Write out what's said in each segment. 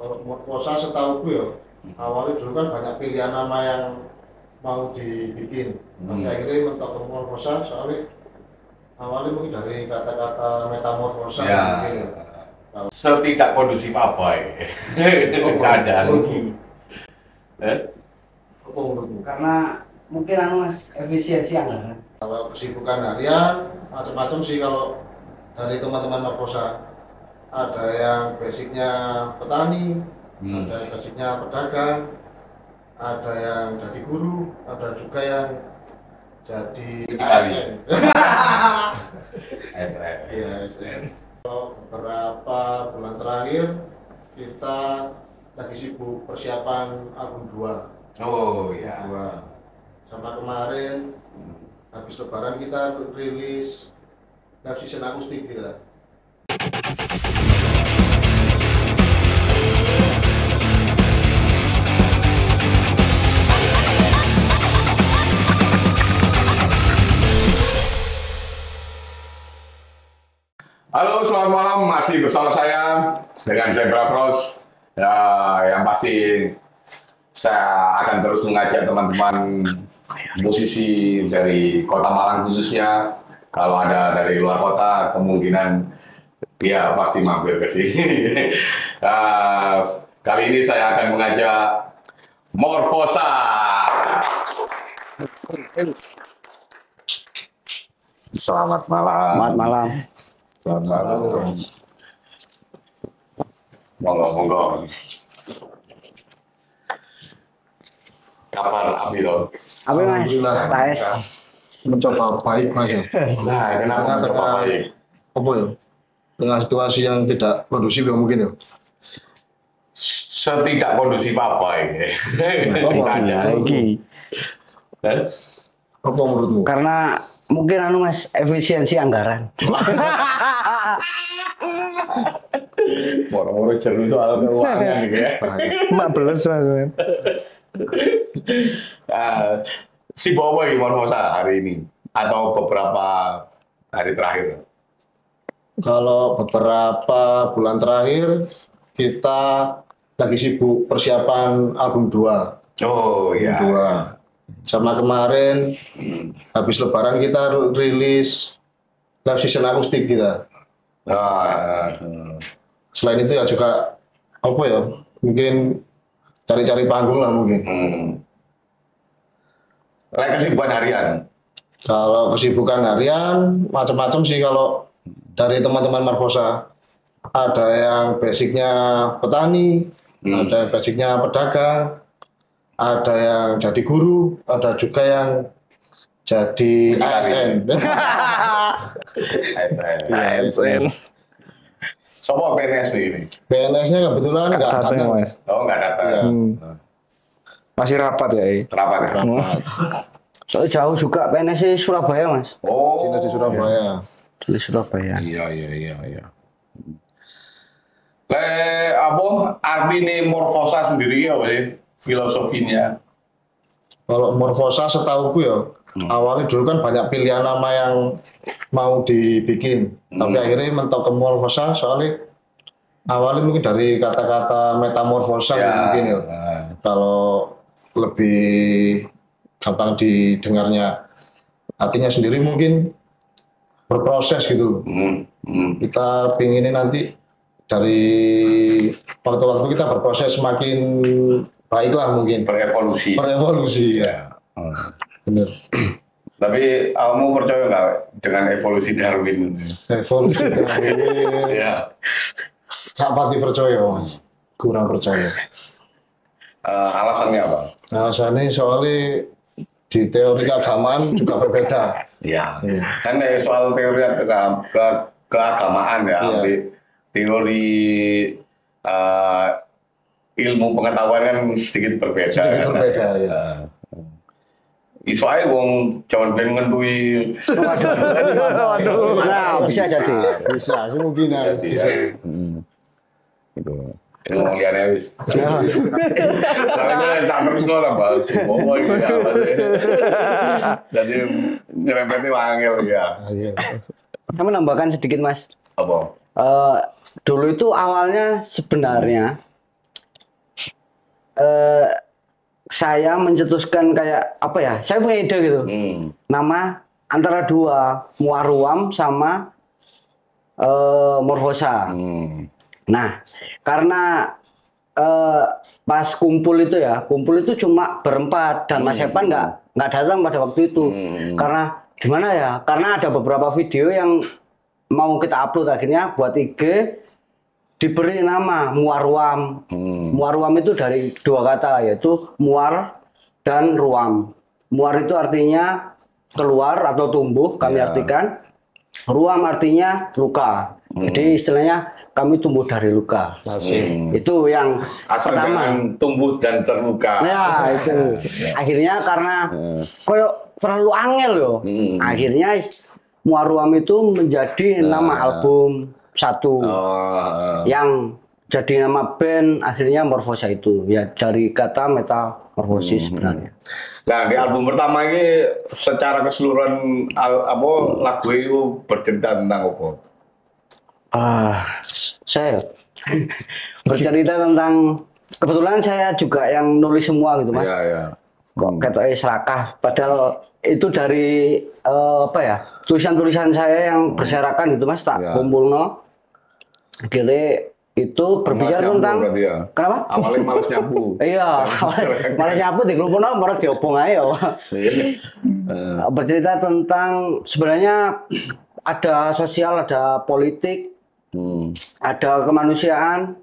Kalau Morfosa setahuku ya, awalnya dulu kan banyak pilihan nama yang mau dibikin. Tapi akhirnya mentok ke Morfosa soalnya awalnya mungkin dari kata-kata metamorfosa mungkin ya. Setidak kondusif apa ya? Keadaan ini. Apa menurutmu? Karena mungkin mas efisiensi anggaran. Kalau kesibukan harian macam-macam sih kalau dari teman-teman Morfosa. Ada yang basicnya petani, ada yang basicnya pedagang, ada yang jadi guru, ada juga yang jadi ASN. Iya, ASN. Kalau beberapa bulan terakhir kita lagi sibuk persiapan album 2. Oh iya. Sama kemarin habis lebaran kita rilis live season akustik kita. Halo, selamat malam. Masih bersama saya dengan Zebra Bros. Ya, yang pasti saya akan terus mengajak teman-teman musisi dari Kota Malang khususnya. Kalau ada dari luar kota, kemungkinan dia pasti mampir ke sini. Kali ini saya akan mengajak Morfosa. Selamat malam. Selamat malam. Selamat malam. Monggo. Kabar Abi dong? Abi mas, Alhamdulillah. Tais. Mencoba baik mas ya. Nah, kenapa mencoba baik? Apa ya? Dengan situasi yang tidak kondusif ya mungkin ya. Setidak kondusif apa ini? Apa menurutmu? Karena mungkin mas efisiensi anggaran. Moro-moro jeru soal keuangan gitu ya. 14 mas. Sibuk apa ini Morfosa hari ini? Atau beberapa hari terakhir? Kalau beberapa bulan terakhir kita lagi sibuk persiapan album 2. Oh iya. 2. Sama kemarin habis lebaran kita rilis live season akustik kita. Selain itu ya juga apa ya? Mungkin cari-cari panggung lah mungkin. Kesibukan harian? Kalau kesibukan harian macam-macam sih kalau dari teman-teman Morfosa. Ada yang basicnya petani, ada yang basicnya pedagang, ada yang jadi guru, ada juga yang jadi ASN. ASN. Sopo PNS nih ini? PNS-nya kebetulan nggak datang. mas. Oh nggak datang. Ya. Masih rapat ya? Rapat ya? Soalnya jauh juga PNS Surabaya mas. Oh. Di Surabaya. Di Surabaya. Iya. Apa arti nih Morfosa sendiri ya, filosofinya? Kalau Morfosa setahuku ya, awalnya dulu kan banyak pilihan nama yang mau dibikin, tapi akhirnya mentok ke Morfosa soalnya awalnya mungkin dari kata-kata metamorfosa mungkin ya. Kalau lebih gampang didengarnya, artinya sendiri mungkin berproses gitu. Kita pinginin nanti dari waktu-waktu kita berproses semakin baiklah mungkin. Berevolusi ya. Bener. Tapi kamu percaya nggak dengan evolusi Darwin? Evolusi Darwin. Ya. Gak pasti percaya mas. Kurang percaya. Alasannya apa? Alasannya soalnya di teori keagamaan juga berbeda. Ya. Kan soal teori keagamaan ya. Teori ilmu pengetahuan kan sedikit berbeda. Ya. Iso ae wong jaman ben ngentui. Waduh. Nah, bisa jadi. Bisa, kemungkinan bisa. Gitu. Ngomong liane wis. Soalnya tak terus ngono, Pak. Bobo iki apa sih. Jadi nyerempetnya wangil ya. Saya menambahkan sedikit mas. Apa? Dulu itu awalnya sebenarnya saya mencetuskan kayak apa ya? Saya punya ide gitu. Nama antara dua, Muarruam sama Morfosa. Nah, karena pas kumpul itu cuma berempat dan Mas Epan nggak datang pada waktu itu. Karena gimana ya? Karena ada beberapa video yang mau kita upload, akhirnya buat IG diberi nama Muarruam. Muarruam itu dari dua kata, yaitu muar dan ruam. Muar itu artinya keluar atau tumbuh, kami artikan. Ruam artinya luka. Jadi istilahnya kami tumbuh dari luka. Itu yang Asal pertama. jangan tumbuh dan terluka. Ya itu. Akhirnya karena koyo terlalu angel loh. Akhirnya Muarruam itu menjadi nama album satu. Yang jadi nama band akhirnya Morfosa itu. Ya dari kata metamorfosis sebenarnya. Nah, di album pertama ini secara keseluruhan lagu itu bercerita tentang apa? Saya bercerita tentang, kebetulan saya juga yang nulis semua gitu Mas. Iya. Kok ketoknya serakah, padahal itu dari tulisan-tulisan saya yang berserakan gitu Mas, tak kumpulno. Akhirnya itu berbicara tentang ya. Kenapa? Awalnya malas nyapu. Iya, malas nyapu di kelompok malah diobong aja. Bercerita tentang sebenarnya ada sosial, ada politik, ada kemanusiaan,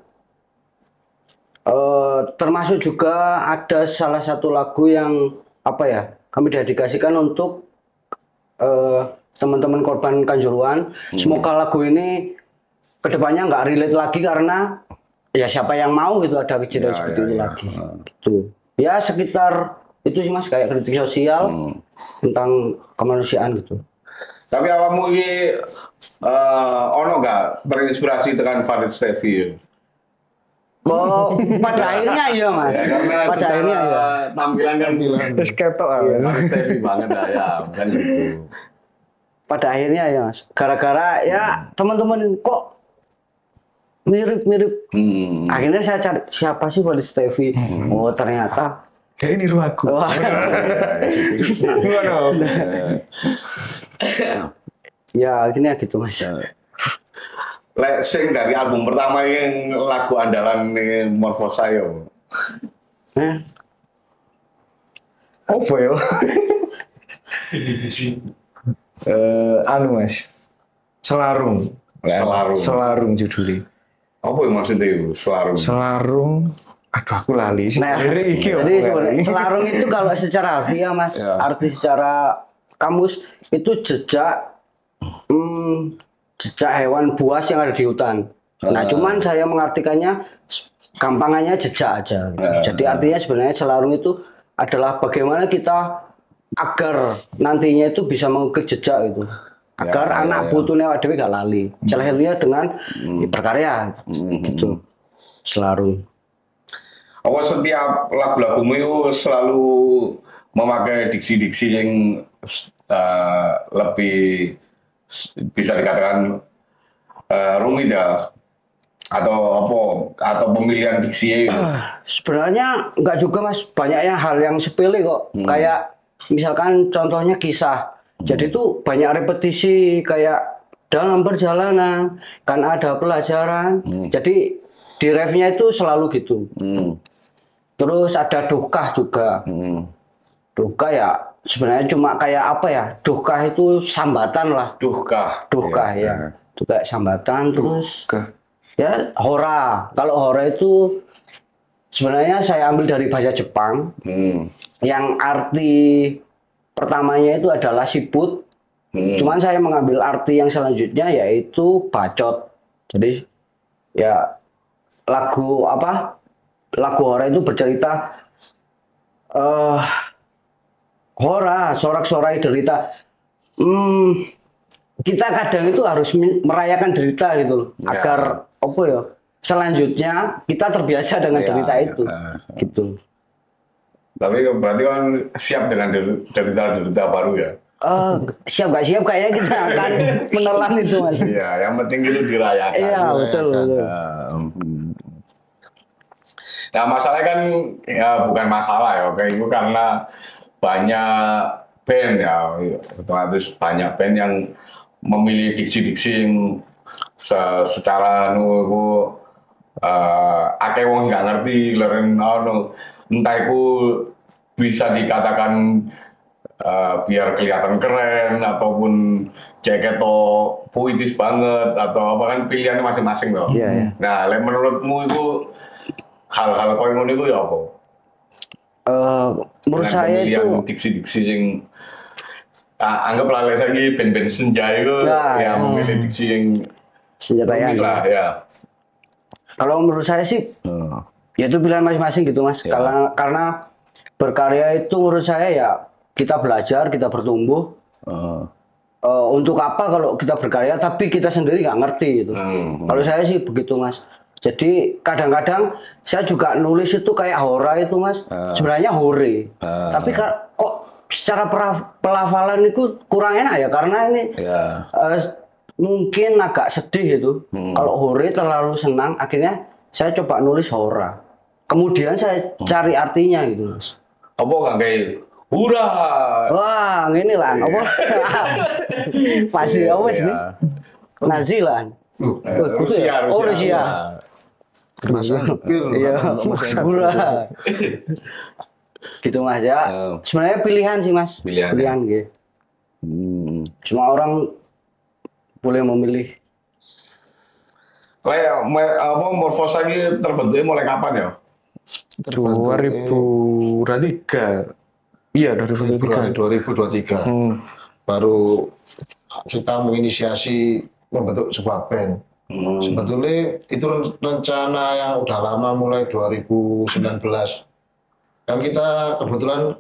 termasuk juga ada salah satu lagu yang kami dedikasikan untuk teman-teman korban Kanjuruhan. Semoga lagu ini kedepannya nggak relate lagi karena ya siapa yang mau gitu ada kejadian seperti itu lagi. Gitu. Ya sekitar itu sih Mas, kayak kritik sosial tentang kemanusiaan gitu. Tapi awakmu ini ono nggak terinspirasi dengan Farid Stevie? Oh, pada akhirnya iya Mas. Ya, karena Pada akhirnya iya. tampilan kan Terus ketok Farid Stevie banget ya, kan gitu. Pada akhirnya ya Mas. Gara-gara ya teman-teman kok mirip-mirip. Akhirnya saya cari siapa sih Farid Stevie. Oh ternyata kayak ini ruaku. wah, ya akhirnya gitu Mas. Lek sing dari album pertama yang lagu andalan Morfosa yo. Apa ya? Anu Mas, Selarung. Selarung judulnya. Apa yang maksudnya itu? Selarung. Aduh aku lali. Jadi sebenarnya selarung itu kalau secara harfiah Mas, arti secara kamus itu jejak hewan buas yang ada di hutan. Nah, cuman saya mengartikannya gampangannya jejak aja. Gitu. Jadi artinya sebenarnya selarung itu adalah bagaimana kita agar nantinya itu bisa mengukir jejak gitu. Agar anak putune awake dhewe gak lali. Salah satunya dengan berkarya gitu. Selarung. Oh, setiap lagu-lagumu itu selalu memakai diksi-diksi yang lebih bisa dikatakan rumit ya, atau pemilihan diksi itu. Sebenarnya enggak juga Mas, banyaknya hal yang sepele kok. Kayak misalkan contohnya kisah. Jadi tuh banyak repetisi kayak dalam perjalanan kan ada pelajaran. Jadi di refnya itu selalu gitu. Terus ada dukah juga. Dukah ya sebenarnya cuma kayak apa ya? Dukah itu sambatan lah. Dukah ya. Itu kayak sambatan terus. Ya hora. Kalau hora itu sebenarnya saya ambil dari bahasa Jepang. Yang arti pertamanya itu adalah siput. Cuman saya mengambil arti yang selanjutnya yaitu bacot. Jadi ya lagu hora itu bercerita hora sorak-sorai derita. Kita kadang itu harus merayakan derita gitu loh. Agar selanjutnya kita terbiasa dengan derita itu. Gitu. Tapi berarti kan siap dengan derita baru ya? Siap gak siap kayaknya kita akan menelan itu Mas. Iya, yang penting itu dirayakan. Iya betul. Nah masalahnya kan ya bukan masalah ya, oke itu karena banyak band ya, otomatis banyak band yang memilih diksi-diksi yang secara nunggu akeh wong nggak ngerti leren entah itu bisa dikatakan biar kelihatan keren ataupun ceketo puitis banget atau apa kan pilihannya masing-masing loh. Iya, iya. Nah, menurutmu itu hal-hal koyo ngono iku ya apa? Menurut Dengan saya pemilihan itu diksi-diksi sing anggaplah lek saiki band-band senja itu Ya, yang memilih diksi yang senjata rumit lah ya. Kalau menurut saya sih ya itu pilihan masing-masing gitu mas. Ya. Karena berkarya itu menurut saya ya kita belajar, kita bertumbuh. Untuk apa kalau kita berkarya tapi kita sendiri nggak ngerti gitu. Kalau saya sih begitu mas. Jadi kadang-kadang saya juga nulis itu kayak hora itu mas. Sebenarnya hore. Tapi kok secara pelafalan itu kurang enak ya karena ini mungkin agak sedih itu. Kalau hore terlalu senang akhirnya saya coba nulis hora. Kemudian saya cari artinya gitu mas. Apa kan kayak hura. Wah, ini lah, apa? Pasti awas nih. Nazi lah. Rusia. Oh, Rusia. Kemasan pil. Iya, gula. Gitu mas ya. Sebenarnya pilihan sih mas. Pilihan, gitu. Cuma orang boleh memilih. Kayak apa Morphos lagi terbentuknya mulai kapan ya? 2023. Iya, Februari 2023. 2023 baru kita menginisiasi membentuk sebuah band. Sebetulnya itu rencana yang udah lama mulai 2019. Kan kita kebetulan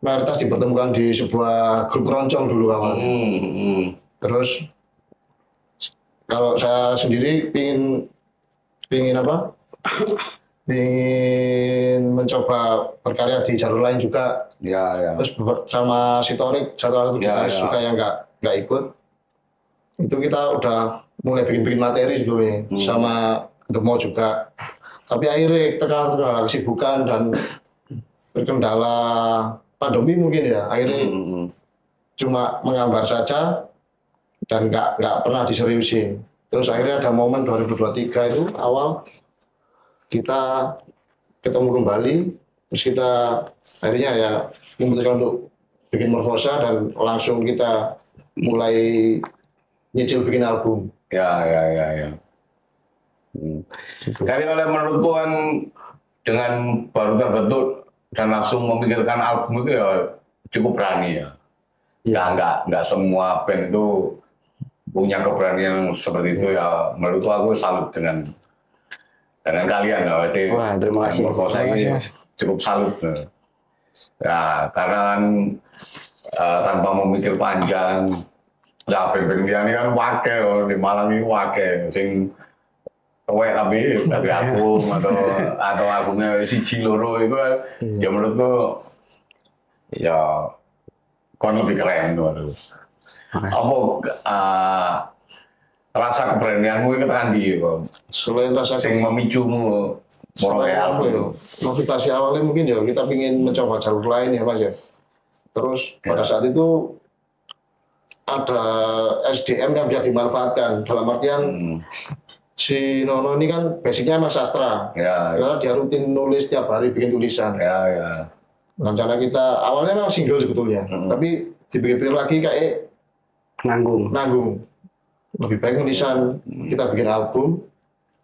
mayoritas dipertemukan di sebuah grup keroncong dulu awalnya. Terus kalau saya sendiri pingin apa? Ingin mencoba berkarya di jalur lain juga. Terus sama si Torik satu gitaris juga yang nggak ikut. Itu kita udah mulai bikin materi sebelumnya sama untuk mau juga. Tapi akhirnya terkendala kesibukan dan terkendala pandemi mungkin ya. Akhirnya cuma menggambar saja dan nggak pernah diseriusin. Terus akhirnya ada momen 2023 itu awal kita ketemu kembali, terus kita akhirnya ya memutuskan untuk bikin Morphosa dan langsung kita mulai nyicil bikin album. Ya. Kali oleh menurutku kan dengan baru terbentuk dan langsung memikirkan album itu ya cukup berani ya. Nggak semua band itu punya keberanian seperti itu ya. Menurutku aku salut dengan kalian lah. Wah, terima kasih. Morphosa ini cukup salut. Ya, karena kan tanpa memikir panjang, ya band-band ini kan wakil di Malang ini wakil, sing tapi album atau albumnya siji loro itu kan, ya menurutku ya kon lebih keren tuh. Apa rasa keberanianmu itu kan di Selain rasa sing memicumu Selain apa apa ya? Motivasi awalnya mungkin ya kita ingin mencoba jalur lain ya Mas ya. Terus pada saat itu ada SDM yang bisa dimanfaatkan dalam artian si Nono ini kan basicnya Mas sastra. Karena dia rutin nulis tiap hari bikin tulisan. Rencana kita awalnya memang single sebetulnya, tapi dipikir-pikir lagi kayak nanggung. Lebih baik tulisan kita bikin album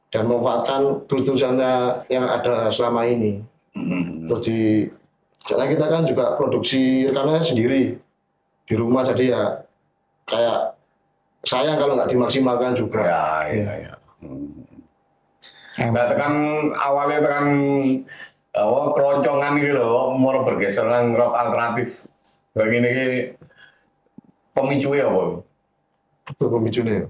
dan memanfaatkan tulisannya yang ada selama ini. Terus karena kita kan juga produksi rekamannya sendiri di rumah, jadi ya kayak sayang kalau nggak dimaksimalkan juga. Nah, tekan awalnya tekan keroncongan gitu loh, mau bergeser nang rock alternatif. Begini pemicunya apa? Itu pemicunya.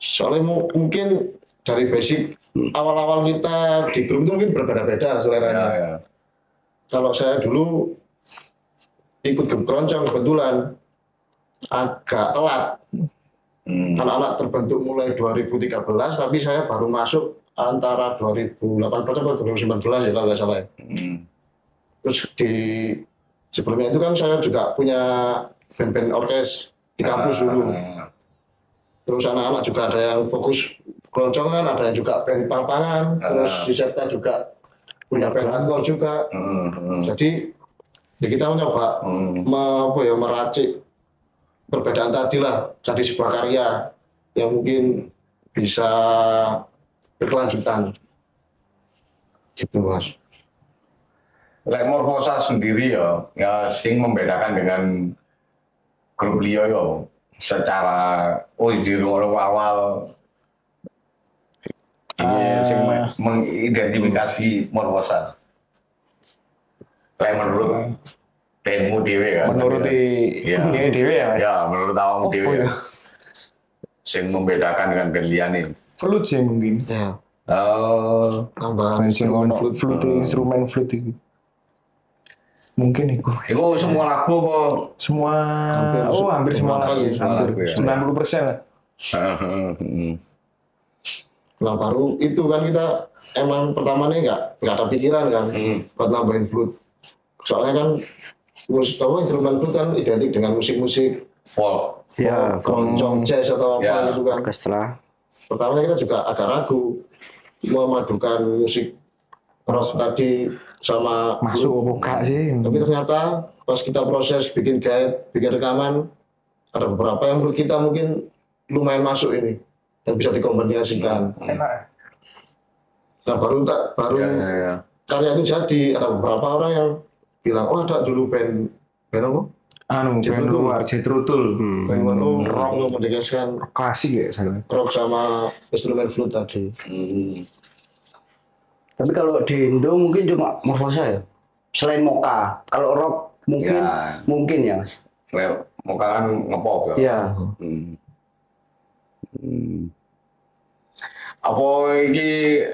Soalnya mungkin dari basic awal-awal kita di grup itu mungkin berbeda-beda seleranya. Kalau saya dulu ikut grup keroncong kebetulan agak telat. Anak-anak terbentuk mulai 2013, tapi saya baru masuk antara 2018 atau 2019 ya kalau nggak salah ya. Terus di sebelumnya itu kan saya juga punya band-band orkes di kampus dulu. Terus anak-anak juga ada yang fokus keloncongan, ada yang juga band pang-pangan, terus di Sekta juga punya band hardcore juga. Jadi ya kita mencoba meracik perbedaan tadi lah, jadi sebuah karya yang mungkin bisa berkelanjutan. Gitu Mas. Lek Morfosa sendiri ya sing membedakan dengan grup liya yo secara di awal ini sing mengidentifikasi Morfosa. Lek menurut bandmu dewe kan. Menurut ini dewe ya. Ya, menurut awakmu dewe. Sing membedakan dengan band liyane. Flute sih mungkin. Ya. Instrumen Tambahan instrumen flute, instrumen flute itu. Mungkin itu. Itu semua lagu apa? Semua hampir semua lagu. Hampir 90% lah. Nah baru itu kan kita emang pertamanya nggak ada pikiran kan buat nambahin flute. Soalnya kan instrumen flute kan identik dengan musik-musik Folk. Ya, keroncong, jazz atau Ya. apa gitu kan. orkestra. Pertamanya kita juga agak ragu memadukan musik rock tadi sama Masuk flute. buka sih. Tapi ternyata pas kita proses bikin guide, bikin rekaman, ada beberapa yang menurut kita mungkin lumayan masuk ini dan bisa dikombinasikan. Enak. Nah baru Ya. karya itu jadi. Ada beberapa orang yang bilang, oh ada dulu band apa? Band Jethro luar, Jethro Tull. Band baru rock mendekatkan Klasik ya saya. rock sama instrumen flute tadi. Tapi kalau di Indo mungkin cuma Morfosa ya. Selain Moka, kalau rock mungkin Ya. mungkin ya Mas. Lek Moka kan ngepop ya. Iya. Apa ini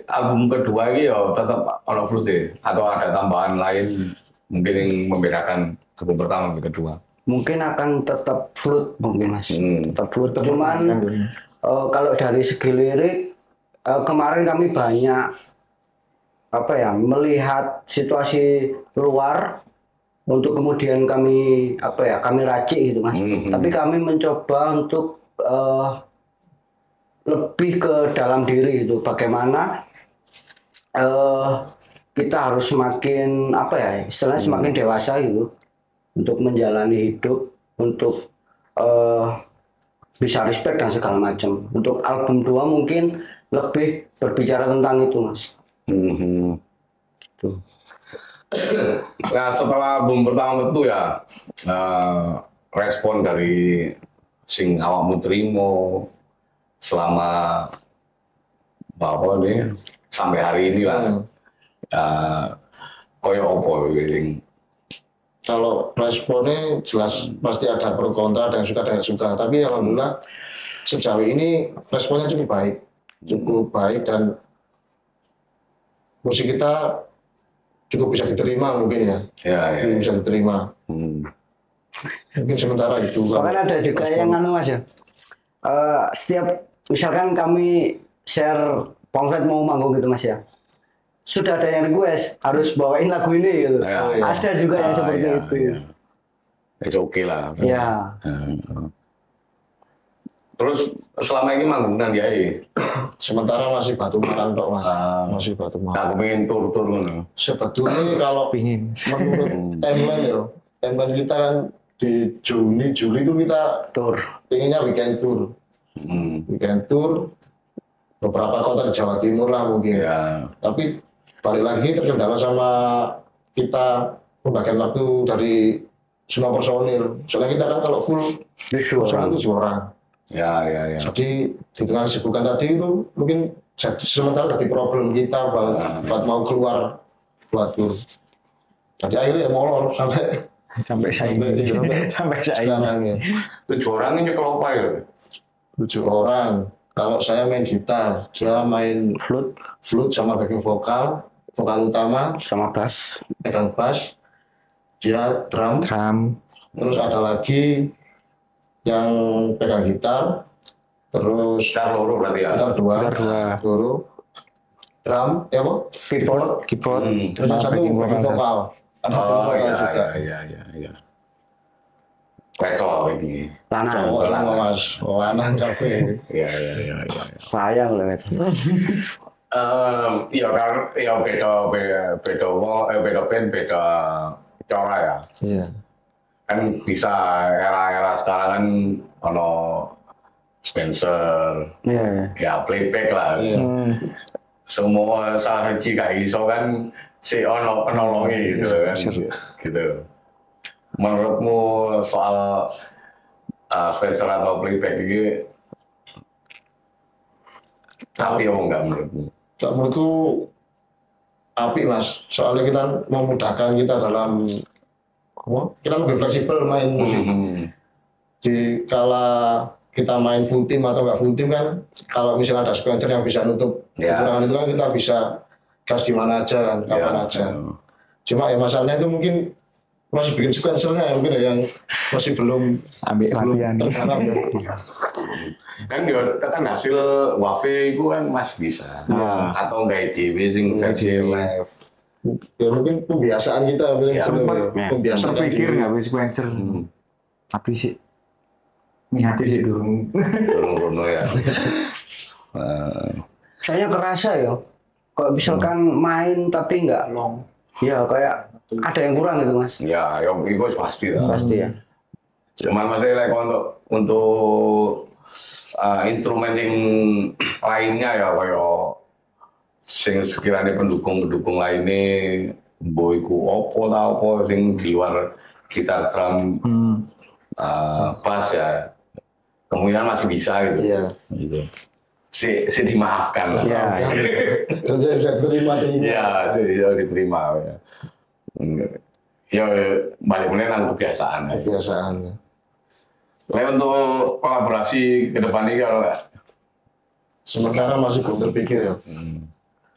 album kedua ini ya tetap ono flute atau ada tambahan lain mungkin yang membedakan album pertama dan kedua? Mungkin akan tetap flute mungkin Mas. Tetap flute. Cuman Kan, kalau dari segi lirik kemarin kami banyak melihat situasi luar untuk kemudian kami racik gitu Mas. Tapi kami mencoba untuk lebih ke dalam diri itu bagaimana kita harus semakin istilahnya semakin dewasa gitu untuk menjalani hidup, untuk bisa respect dan segala macam. Untuk album 2 mungkin lebih berbicara tentang itu Mas. Tuh. Nah setelah album pertama itu ya respon dari sing awakmu trimo selama bahwa nih sampai hari ini lah koyo opo sing Kalau responnya jelas pasti ada pro kontra dan suka dan suka. Tapi alhamdulillah sejauh ini responnya cukup baik dan musik kita cukup bisa diterima mungkin ya. ya. Bisa diterima. Mungkin sementara itu. Bahkan ada juga yang Mas ya. Setiap misalkan kami share pamflet mau manggung gitu Mas ya. Sudah ada yang request harus bawain lagu ini gitu. Ya. Ada juga yang seperti itu. It's okay lah. Ya. Terus selama ini manggung nang dia Sementara masih Batu Malang tok Mas. Masih Batu aku Malang. pengen tur-tur ngono. Sebetulnya kalau Pingin. menurut timeline kita kan di Juni Juli itu kita Tur. inginnya weekend tour beberapa kota di Jawa Timur lah mungkin. Ya. Tapi balik lagi terkendala sama kita pembagian waktu dari semua personil. Soalnya kita kan kalau full personil 7 orang. Ya. Jadi di tengah kesibukan tadi itu mungkin sementara jadi problem kita buat mau keluar buat tour. Jadi akhirnya molor sampai Sampai saya. sekarang ya. 7 orang ini nyekel apa ya? 7 orang. Kalau saya main gitar, dia main Flute sama backing vokal utama, sama bass. pegang bass, dia drum, terus ada lagi yang pegang gitar, terus Gitar loro berarti ya. gitar dua, drum, ya apa? keyboard. Terus yang satu backing vokal. Ada backing vokal juga. Iya. Keto begini. Lanang. Cowok sama mas, lanang kafe. Iya. Sayang loh itu. Ya kan, ya beda band, beda cara ya. Iya. Kan bisa era sekarang kan ono Spencer, Iya. ya playback lah. Iya. Semua sarji gak iso kan si ono penolongi gitu kan. Gitu. Menurutmu soal Spencer atau playback ini api apa enggak menurutmu? Kalau menurutku api mas, soalnya kita memudahkan kita dalam kita lebih fleksibel main musik. Di kala kita main full team atau nggak full team kan, kalau misalnya ada sequencer yang bisa nutup kekurangan itu kan kita bisa gas di mana aja kan, kapan aja. Cuma ya masalahnya itu mungkin masih bikin sequencernya ya, mungkin yang masih belum Ambil latihan. tertanam ya. Kan dia tekan hasil Wafe itu kan masih bisa. Atau nggak dewe sing versi live. Ya mungkin pembiasaan kita Ya, pembiasaan Pikir yang nggak bisa sequencer. Tapi sih niatnya sih durung. Turun ya. Saya kerasa ya. Kalau misalkan main tapi nggak long. Ya kayak ada yang kurang gitu mas. Ya, yang itu pasti lah. Pasti ya. Cuman masih like untuk instrumen yang lainnya ya kayak sing sekiranya pendukung lainnya boyku opo tau opo sing di luar gitar drum bass ya kemungkinan masih bisa gitu. Iya. Gitu. Si dimaafkan lah. Iya. bisa terima tuh. Ya, ya diterima ya. Ya balik meneh nang kebiasaan. Kebiasaan. Nah, untuk kolaborasi ke depan ini kalau Sementara masih belum terpikir ya.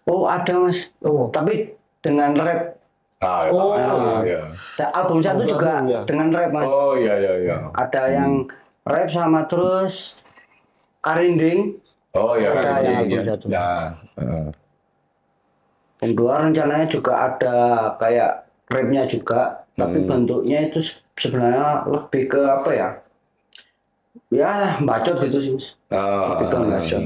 Oh ada mas. Tapi dengan rap. ya. Album satu juga ya. dengan rap mas. Oh iya. Ada yang rap sama terus Karinding. Oh iya Ada kan yang ini album satu. ya. Yang kedua rencananya juga ada kayak rapnya juga, tapi bentuknya itu sebenarnya lebih ke apa ya? Ya bacot gitu sih mas. Lebih ke bacot.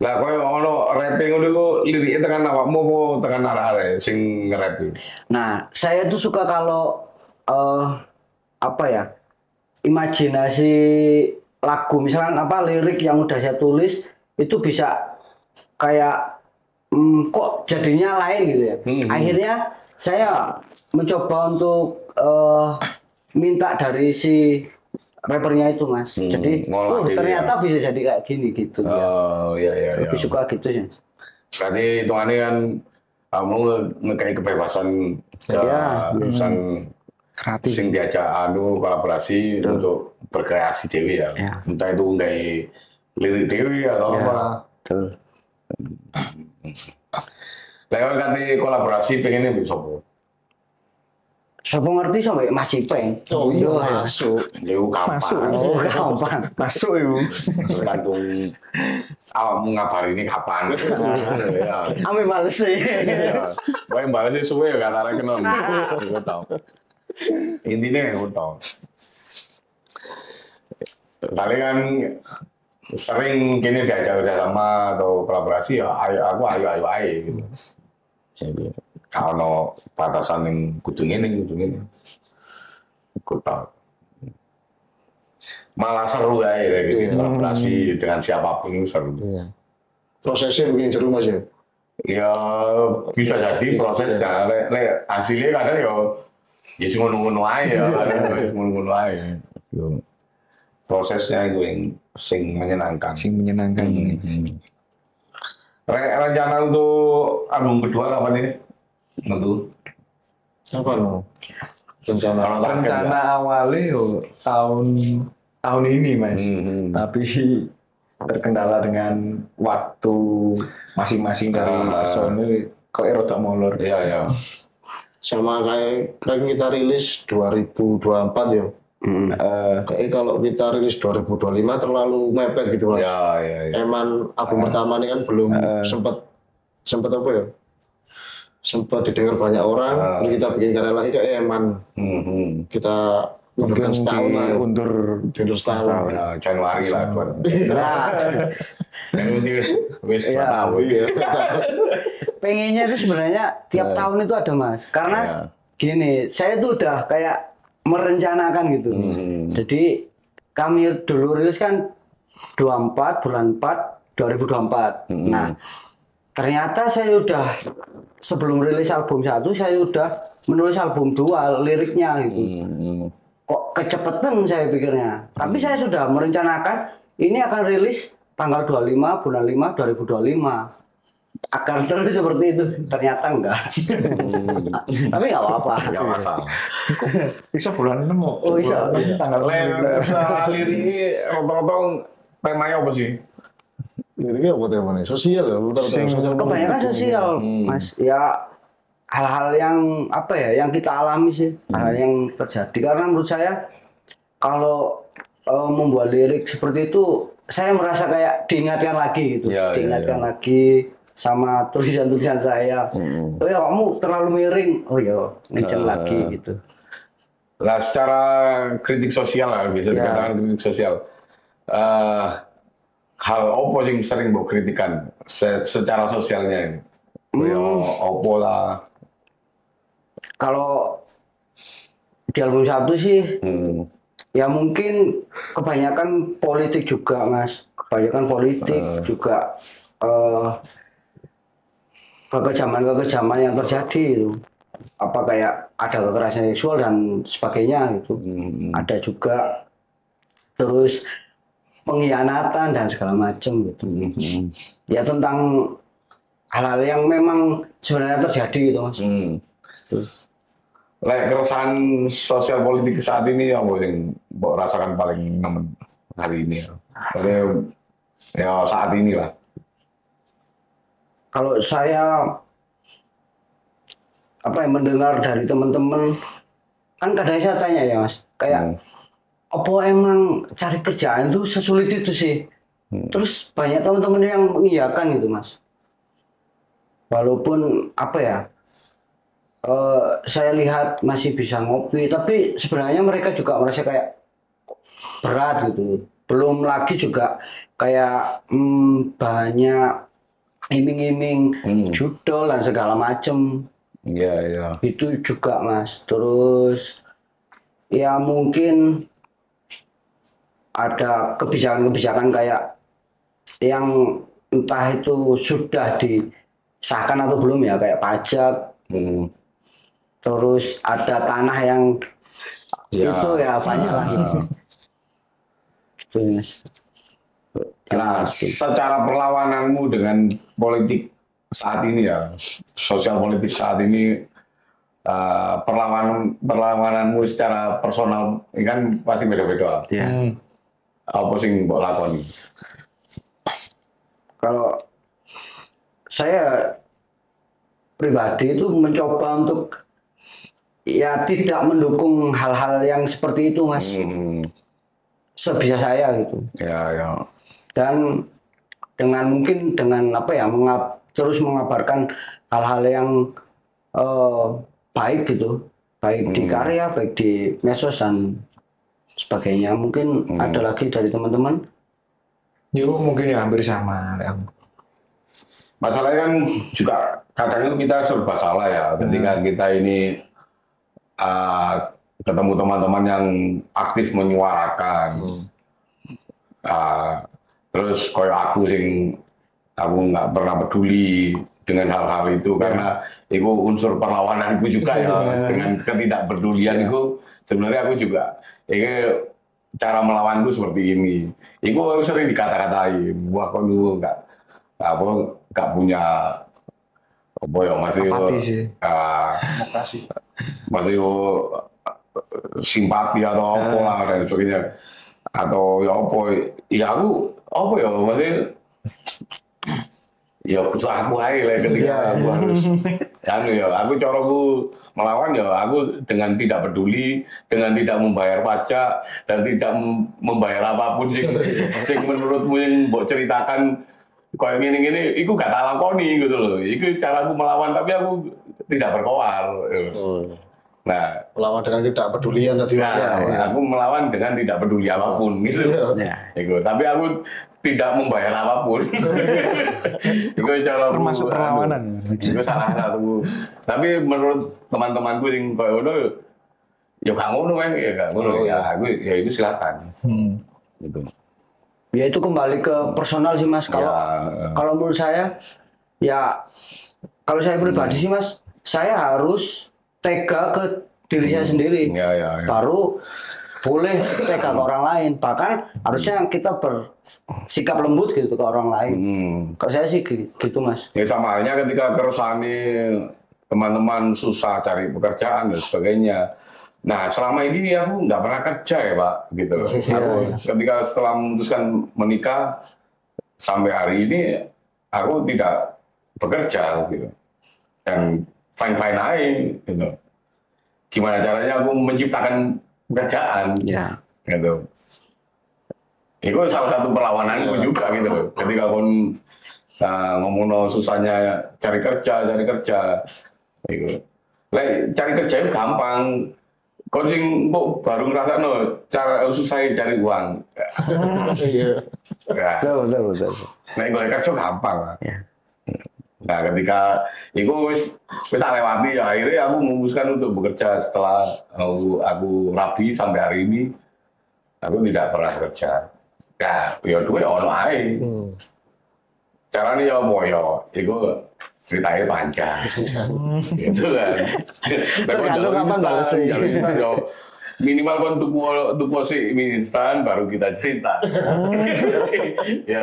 Lah koyo ono rapping ngono iku liriknya tekan awakmu apa tekan arek-arek sing nge-rap iki? Nah, saya tuh suka kalau apa ya? Imajinasi lagu misalkan apa lirik yang udah saya tulis itu bisa kayak kok jadinya lain gitu ya. Akhirnya saya mencoba untuk minta dari si rappernya itu mas. Jadi ternyata bisa jadi kayak gini gitu. Oh iya. Lebih suka gitu sih. Berarti hitungannya kan kamu ngekei kebebasan sang Kreatif. sing diajak kolaborasi untuk berkreasi dewi ya. Entah itu nggak lirik dewi atau apa. Betul. Lewat ganti kolaborasi pengennya bisa apa? Siapa ngerti sampai Mas Ipeng? Oh iya masuk. Jauh kapan? Masuk. Oh gampang. Masuk ibu. Tergantung awakmu ngabari ini kapan. Ya. Ame males sih. Gue yang balas sih suwe ya karena kenal. Gue tau. Intinya gue tau. Kali kan sering gini diajak sama atau kolaborasi ya ayo ayo gitu. Kalau batasan yang kudu ini. Gue tau. Malah seru aja gitu kolaborasi dengan siapapun itu seru. Iya. Prosesnya bikin seru mas ya. Ya bisa jadi prosesnya, hasilnya kadang ya cuma nunggu aja, nunggu aja. Prosesnya itu yang sing menyenangkan. Rencana untuk album kedua kapan ini? Tentu. Apa lo? Rencana awalnya yo tahun ini mas. Tapi terkendala dengan waktu masing-masing dari personil kok erodak molor. Iya. Sama kayak kita rilis 2024 ya. Kayak kalau kita rilis 2025 terlalu mepet gitu mas. Ya. Eman album pertama ini kan belum sempat apa ya? Sempat didengar banyak orang, jadi kita bikin karya lagi kayak Eman. Kita mungkin setahun lah, undur setahun. Ya, Januari lah tuan. Wis Iya. tahu. Pengennya itu sebenarnya tiap tahun itu ada mas, karena gini, saya tuh udah kayak merencanakan gitu. Jadi kami dulu rilis kan 24 bulan 4 2024. Nah, ternyata saya udah sebelum rilis album 1 saya udah menulis album 2 liriknya gitu. Kok kecepatan saya pikirnya. Tapi saya sudah merencanakan ini akan rilis tanggal 25 bulan 5 2025. Akan terus seperti itu, ternyata enggak. Tapi nggak apa-apa. Nggak masalah. bisa bulan 6 kok. Oh, bisa. Tanggal Lirik rata-rata temanya apa sih? Liriknya apa temanya? Sosial ya, sosial. Kebanyakan sosial, mas. Ya hal-hal yang apa ya, yang kita alami sih, hal yang terjadi. Karena menurut saya kalau membuat lirik seperti itu, saya merasa kayak diingatkan lagi gitu, diingatkan lagi sama tulisan-tulisan saya. Oh ya kamu terlalu miring, oh ya ngejar lagi gitu. Lah secara kritik sosial lah bisa dikatakan kritik sosial. Hal apa yang sering mbok kritikan secara sosialnya? Ya opo lah. Kalau di album 1 sih, ya mungkin kebanyakan politik juga mas, kebanyakan politik juga kekejaman yang terjadi itu. Apa kayak ada kekerasan seksual dan sebagainya gitu. Ada juga terus pengkhianatan dan segala macam gitu. Ya tentang hal-hal yang memang sebenarnya terjadi gitu mas. Keresahan sosial politik saat ini apa yang mbok rasakan paling nemen hari ini? Ya saat inilah. Kalau saya mendengar dari teman-teman, kan kadang saya tanya ya mas, kayak apa emang cari kerjaan itu sesulit itu sih? Terus banyak teman-teman yang mengiyakan gitu mas. Walaupun saya lihat masih bisa ngopi, tapi sebenarnya mereka juga merasa kayak berat gitu. Belum lagi juga kayak banyak iming-iming judol dan segala macem. Iya. Itu juga mas. Terus ya mungkin ada kebijakan-kebijakan kayak yang entah itu sudah disahkan atau belum ya, kayak pajak. Terus ada tanah yang itu ya banyak lagi. Gitu mas. Nah, secara perlawananmu dengan politik saat ini ya, sosial politik saat ini, perlawananmu secara personal ini kan pasti beda-beda. Apa sing mbok lakoni? Kalau saya pribadi itu mencoba untuk ya tidak mendukung hal-hal yang seperti itu mas. Sebisa saya gitu. Ya. Dan mungkin dengan terus mengabarkan hal-hal yang baik gitu, baik di karya, baik di medsos dan sebagainya. Mungkin ada lagi dari teman-teman. Yo mungkin ya hampir sama. Masalahnya kan juga kadang itu kita serba salah ya ketika kita ini ketemu teman-teman yang aktif menyuarakan. Terus koyo aku nggak pernah peduli dengan hal-hal itu karena itu unsur perlawananku juga ya dengan ketidakpedulian itu sebenarnya aku juga cara melawanku seperti ini. Itu sering dikata-katain, wah kok lu nggak punya apa ya masih masih simpati atau apa lah dan sebagainya atau ya apa ya aku apa ya masih ya kudu aku ae lah ketika aku harus aku caraku melawan aku dengan tidak peduli, dengan tidak membayar pajak dan tidak membayar apapun sing menurutmu yang mbok ceritakan kayak gini-gini iku gak tak lakoni gitu loh. Iku caraku melawan tapi aku tidak berkoar. Nah, melawan dengan tidak pedulian tadi. aku melawan dengan tidak peduli apapun gitu. Tapi aku tidak membayar apapun. Itu cara termasuk perlawanan. Itu salah satu. Tapi menurut teman-temanku yang kayak udah, ya gak ngono kan, ya gak ngono. Aku ya itu silakan. Gitu. Ya itu kembali ke personal sih Mas. Kalau menurut saya, ya kalau saya pribadi sih Mas, saya harus tega ke diri saya sendiri. Baru boleh tega ke orang lain. Bahkan harusnya kita bersikap lembut gitu ke orang lain. Kalau saya sih gitu Mas. Ya sama halnya ketika keresani teman-teman susah cari pekerjaan dan sebagainya. Nah selama ini aku nggak pernah kerja ya Pak, gitu. Aku ketika setelah memutuskan menikah sampai hari ini aku tidak bekerja gitu. Dan fine-fine aja gitu. Gimana caranya aku menciptakan pekerjaan gitu. Itu salah satu perlawananku juga gitu. Ketika aku ngomong susahnya cari kerja gitu. Cari kerja itu gampang. Kau sing kok baru ngerasa cara susah cari uang. Betul. Nah, gue kerja gampang lah. Nah, ketika itu wis tak lewati ya akhirnya aku memutuskan untuk bekerja setelah aku rapi sampai hari ini aku tidak pernah kerja. Nah, ya duwe ono ae. Carane ya apa ya? Iku ceritanya panjang. Gitu kan. Tergantung apa balasnya. Minimal kan untuk si mie instan baru kita cerita. Ya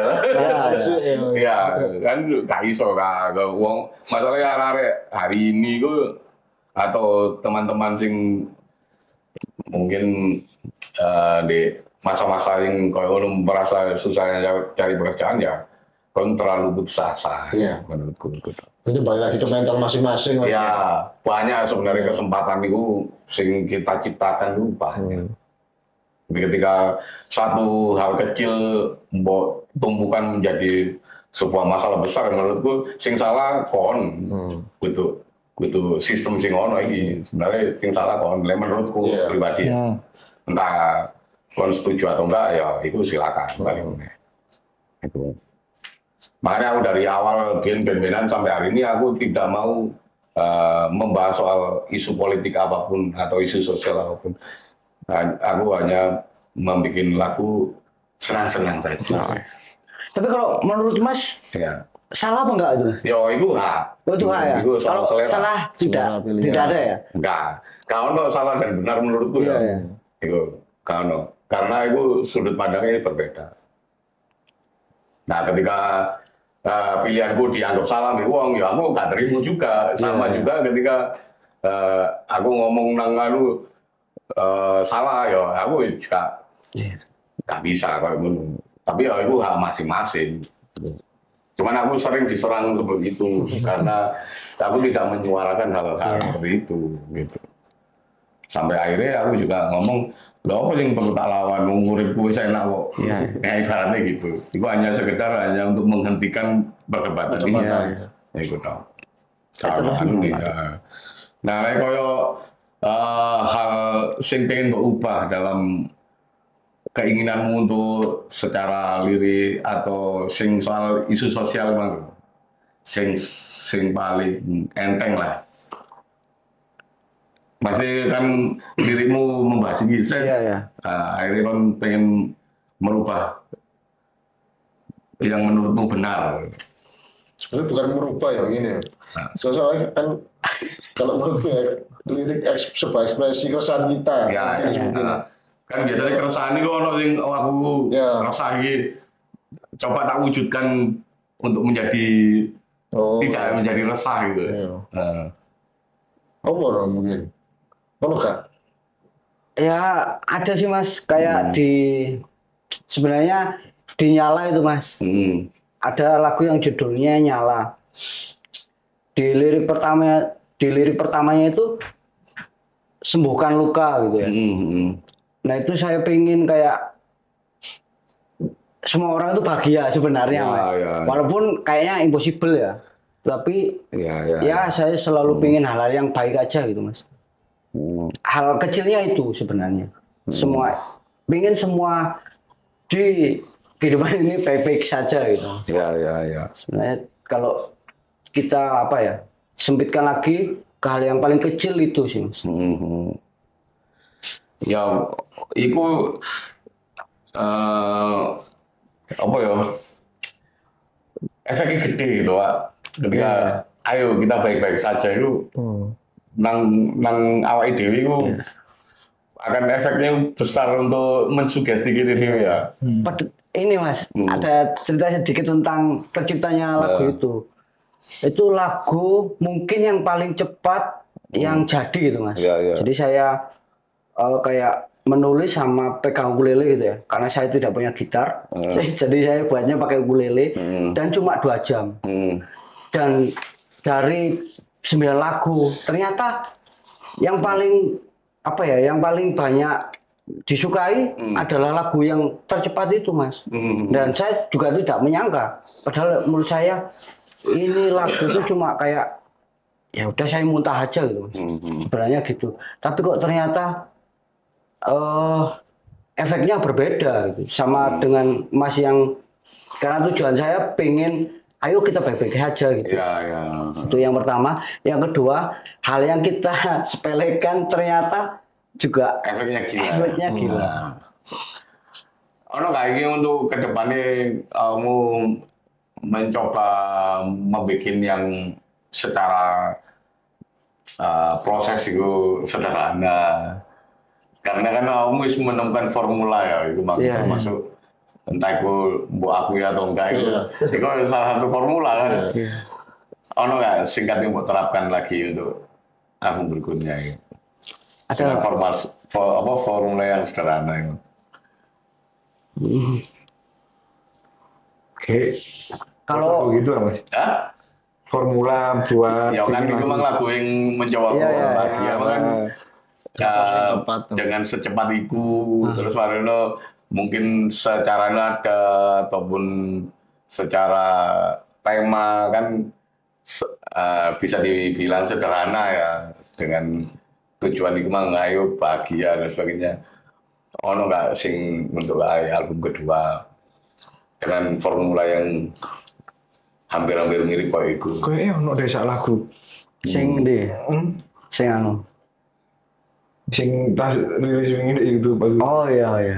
kan gak iso kan wong masalahnya arek hari ini gue atau teman-teman sing mungkin di masa-masa yang kalau merasa susahnya cari pekerjaan ya kan terlalu putus asa menurutku. Itu balik lagi ke mental masing-masing. Ya, banyak sebenarnya kesempatan itu sing kita ciptakan itu banyak. Jadi ketika satu hal kecil tumbuhkan menjadi sebuah masalah besar menurutku sing salah kon. Gitu sistem sing ono iki sebenarnya sing salah kon menurutku pribadi. Entah kon setuju atau enggak ya itu silakan balik. Itu. Makanya aku dari awal ben-benan sampai hari ini aku tidak mau membahas soal isu politik apapun atau isu sosial apapun. Aku hanya membuat lagu senang-senang saja. Tapi kalau menurut Mas, salah apa enggak itu? Yo, itu hak. Itu hak ya. Itu kalau salah tidak ada ya. Enggak. Kalau no salah dan benar menurutku ya. Itu kalau karena itu sudut pandangnya berbeda. Nah, ketika pilihanku dianggap salah nih uang ya aku gak terima juga sama juga ketika aku ngomong nang salah ya aku juga gak bisa kayak gitu tapi ya itu hak masing-masing cuman aku sering diserang seperti itu karena aku tidak menyuarakan hal-hal seperti itu gitu sampai akhirnya aku juga ngomong lo apa yang perlu tak lawan uripku wis enak kok. Ibaratnya gitu. Itu hanya sekedar untuk menghentikan perdebatan ini. Ya iku to. Nah, koyo hal sing pengen mbok ubah dalam keinginanmu untuk secara lirik atau sing soal isu sosial mang sing paling enteng lah. Pasti kan dirimu membahas ini, akhirnya kan pengen merubah yang menurutmu benar. Sebenarnya bukan merubah ya ini. Soalnya kan kalau menurutku ya lirik sebuah ekspresi keresahan kita. Kan biasanya keresahan itu kalau aku rasain coba tak wujudkan untuk menjadi tidak menjadi resah gitu. Apa mungkin? Apa kan? Ya ada sih Mas kayak sebenarnya dinyala itu Mas. ada lagu yang judulnya Nyala. Di lirik pertamanya itu sembuhkan luka gitu ya. Nah itu saya pengen kayak semua orang itu bahagia sebenarnya, Mas. Walaupun kayaknya impossible ya. Tapi ya saya selalu pengen hal-hal yang baik aja gitu, Mas. Hal kecilnya itu sebenarnya. Semua pengen semua di kehidupan ini baik-baik saja gitu. Sebenarnya kalau kita sempitkan lagi ke hal yang paling kecil itu sih, Mas. Ya, itu apa ya? Efeknya gede gitu, Pak. Ketika ayo kita baik-baik saja itu nang awake dhewe itu akan efeknya besar untuk mensugesti diri dewe ya. Ini Mas, ada cerita sedikit tentang terciptanya lagu itu. Itu lagu mungkin yang paling cepat yang jadi gitu, Mas. Jadi saya kayak menulis sama pegang ukulele gitu ya. Karena saya tidak punya gitar. Jadi saya buatnya pakai ukulele dan cuma 2 jam. Dan dari 9 lagu ternyata yang paling yang paling banyak disukai adalah lagu yang tercepat itu, Mas. Dan saya juga tidak menyangka. Padahal menurut saya ini lagu itu cuma kayak ya udah saya muntah aja gitu, Mas. Sebenarnya gitu. Tapi kok ternyata efeknya berbeda gitu. Sama dengan Mas yang karena tujuan saya pengen ayo kita baik-baik aja gitu. Itu yang pertama. Yang kedua, hal yang kita sepelekan ternyata juga efeknya gila. Ono kayak gini untuk kedepannya kamu mencoba membuat yang secara proses itu sederhana. Karena kan kamu harus menemukan formula ya, itu termasuk entah itu buat aku ya atau enggak itu salah satu formula kan. Ono nggak singkatnya mau terapkan lagi untuk album berikutnya gitu. Ada formula yang sederhana itu. Kalau gitu lah, Mas. Formula buat ya kan itu memang lagu yang menjawab bahagia kan. Dengan secepat itu terus Marino mungkin secara nada ataupun secara tema kan bisa dibilang sederhana ya, dengan tujuan itu mah ngayu bahagia dan sebagainya. Ono nggak sing untuk album kedua dengan formula yang hampir-hampir mirip kayak itu? Kayaknya ono desa lagu sing sing pas rilis ini itu bagus. Oh iya.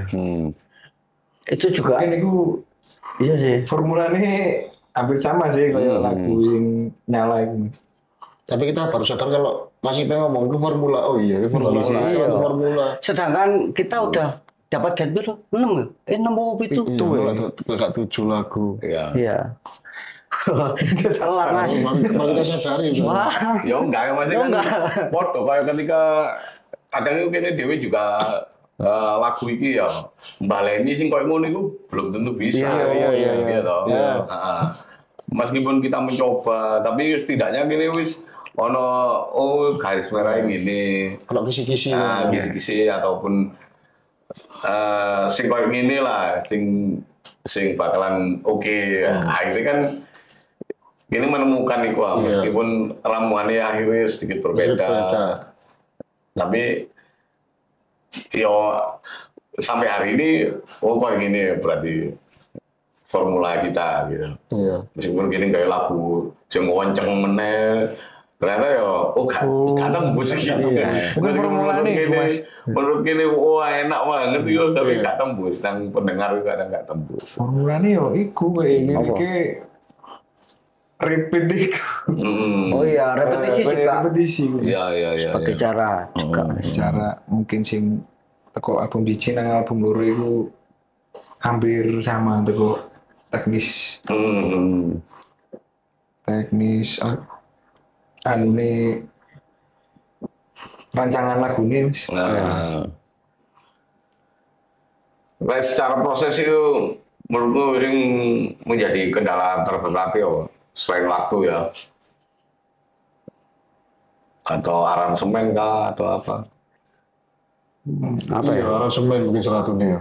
Itu juga ini iya sih. Formulanya hampir sama sih kayak lagu sing Nyala itu. Tapi kita baru sadar kalau masih pengen ngomong ke formula. Oh iya, formula. Sedangkan kita udah dapat get bill 6 ya? 6 itu tuh. Enggak 7 lagu. Iya. Telat, Mas. Baru kita sadari. Ya enggak ya, Mas kan. Foto kayak ketika kadang itu kayaknya Dewi juga lagu ini ya baleni sing koyo ngono iku belum tentu bisa. Iya. Meskipun kita mencoba, tapi setidaknya gini wis ono garis merah ini. Kalau kisi-kisi. Kisi-kisi ataupun sing koyo ngene lah, sing bakalan oke. Akhirnya kan ini menemukan itu meskipun ramuannya akhirnya sedikit berbeda. Tapi yo sampai hari ini kok gini berarti formula kita gitu. Meskipun gini kayak lagu sing ngonceng meneh ternyata yo gak tembus gitu. Formula ini menurut gini enak banget yo tapi gak tembus nang pendengar kadang gak tembus. Formula ini yo iku kayak ini repeat. Oh iya, repetisi juga. Iya. Sebagai cara juga. Cara mungkin sing teko album biji nang album loro itu hampir sama teko teknis. Teknis anune rancangan lagu ini. Secara proses itu menurutku yang menjadi kendala terbesar itu selain waktu ya, atau aransemen kah atau apa? Apa ya? Aransemen mungkin salah satunya ya.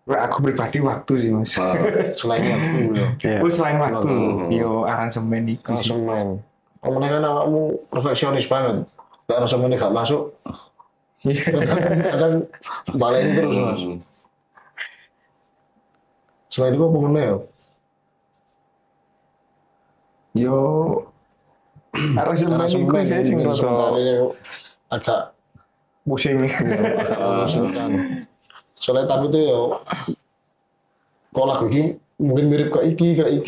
Lah, aku pribadi waktu sih mas. Selain waktu ya. Iya. Oh selain waktu, yo aransemen itu sih. Aransemen. Kemudian kan awakmu perfeksionis banget. Kalau aransemennya gak masuk, kadang balein terus mas. Selain itu apa mengenai ya? Yo aransemen itu sih sing rada sementara agak pusing. mengusulkan. Soalnya tapi itu ya, kok lagu ini mungkin mirip ke iki, kayak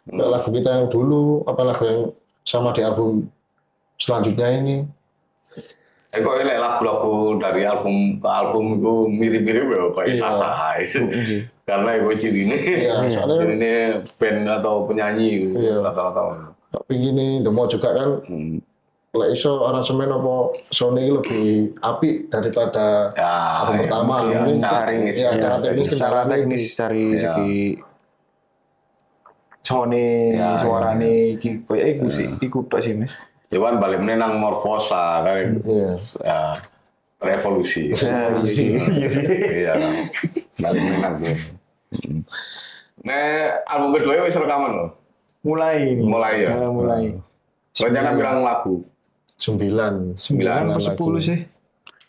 lagu kita yang dulu, apa lagu yang sama di album selanjutnya ini. Kok ini lagu-lagu dari album ke album itu mirip-mirip ya kayak Sasa karena itu ciri ini, Iya, soalnya ciri ini band atau penyanyi Iya. rata-rata. tapi gini, Demo juga kan, lek iso aransemen apa Sony lebih apik daripada Ya, album pertama. iya, Mungkin secara teknis. ya, secara teknis Secara kendalanya teknis itu. dari Iya. segi Sony Ya, suarane iki koyo iku sih, iku tok sih mas. Cuman balik menang Morfosa kan, Iya. ya, revolusi. Iya kan, balik menang tuh. Nah, album kedua wis rekaman loh. Mulai ini. Mulai ya? Mulai. Rencana pirang lagu? 9. 9 Apa 10 sih?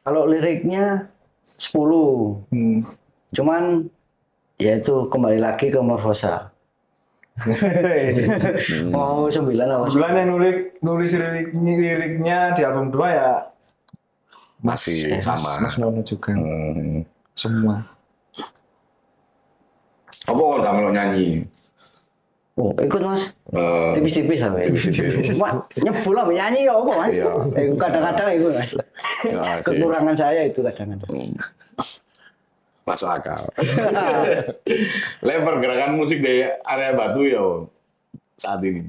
Kalau liriknya 10. Cuman ya itu kembali lagi ke Morfosa. Mau 9 apa? Kebetulan yang nulis liriknya di album 2 ya Masih sama. Mas Nono juga. Hmm. Semua. Apa kok gak melok nyanyi? Oh, ikut mas. Eh, Tipis-tipis sampai. tipis-tipis. Wah, nyebul apa nyanyi ya apa mas? Iya. Kadang-kadang itu mas. Ya, oke. Kekurangan saya itu kadang-kadang. Masuk akal. Lebar gerakan musik dari area Batu ya saat ini.